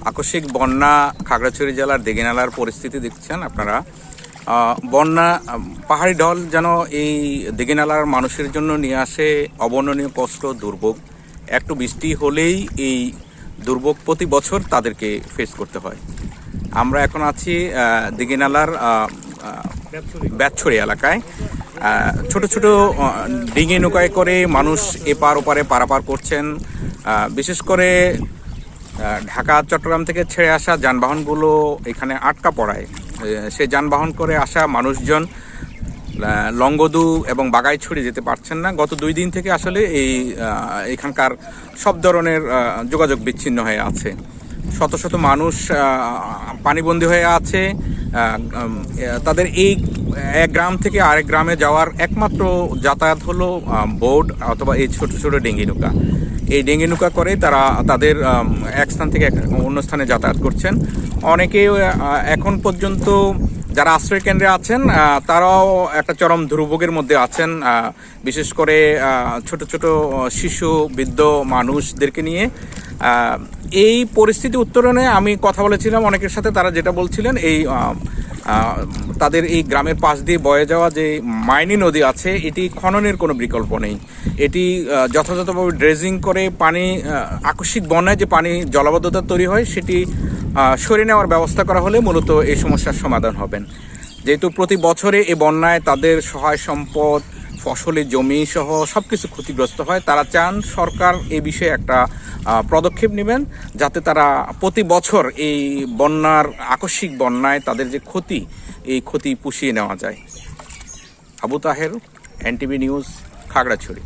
আকস্মিক বন্যা খাগড়াছড়ি জেলার দিঘিনালার পরিস্থিতি দেখছেন আপনারা। বন্যা পাহাড়ি ঢল যেন এই দিঘিনালার মানুষের জন্য নিয়ে আসে অবর্ণনীয় কষ্ট, দুর্ভোগ। একটু বৃষ্টি হলেই এই দুর্ভোগ প্রতি বছর তাদেরকে ফেস করতে হয়। আমরা এখন আছি দিঘিনালার বেতছড়ি এলাকায়। ছোট ছোট ডিঙি নৌকায় করে মানুষ এপার ওপারে পারাপার করছেন। বিশেষ করে ঢাকা চট্টগ্রাম থেকে ছেড়ে আসা যানবাহনগুলো এখানে আটকা পড়ায়। সেই যানবাহন করে আসা মানুষজন লংগদু এবং বাগাইছড়ি যেতে পারছেন না। গত 2 দিন থেকে আসলে এখানকার সব ধরনের যোগাযোগ বিচ্ছিন্ন হয়ে আছে। শত শত মানুষ পানিবন্দী হয়ে আছে। তাদের এই এক গ্রাম থেকে আরেক গ্রামে যাওয়ার একমাত্র যাতায়াত হলো বোট অথবা এই ছোট ছোট ডিঙি নৌকা। এই ডিঙি নৌকা করে তারা তাদের এক স্থান থেকে অন্য স্থানে যাতায়াত করছেন। অনেকে এখন পর্যন্ত যারা আশ্রয় কেন্দ্রে আছেন তারাও একটা চরম দুর্ভোগের মধ্যে আছেন। বিশেষ করে ছোট ছোট শিশু, বৃদ্ধ মানুষদেরকে নিয়ে। এই পরিস্থিতি উত্তরণে আমি কথা বলেছিলাম অনেকের সাথে। তারা যেটা বলছিলেন, এই তাদের এই গ্রামের পাশ দিয়ে বয়ে যাওয়া যে মাইনী নদী আছে, এটি খননের কোনো বিকল্প নেই। এটি যথাযথভাবে ড্রেজিং করে পানি, আকস্মিক বন্যায় যে পানি জলাবদ্ধতা তৈরি হয় সেটি সরিয়ে নেওয়ার ব্যবস্থা করা হলে মূলত এই সমস্যার সমাধান হবেন। যেহেতু প্রতি বছরে এই বন্যায় তাদের সহায় সম্পদ, ফসলি জমি সহ সবকিছু ক্ষতিগ্রস্ত হয়, তারা চান সরকার এই বিষয়ে একটা পদক্ষেপ নেবেন, যাতে তারা প্রতি বছর এই আকস্মিক বন্যায় তাদের যে ক্ষতি, এই ক্ষতি পুষিয়ে নেওয়া যায়। Abu Taher, NTV news, Khagrachari.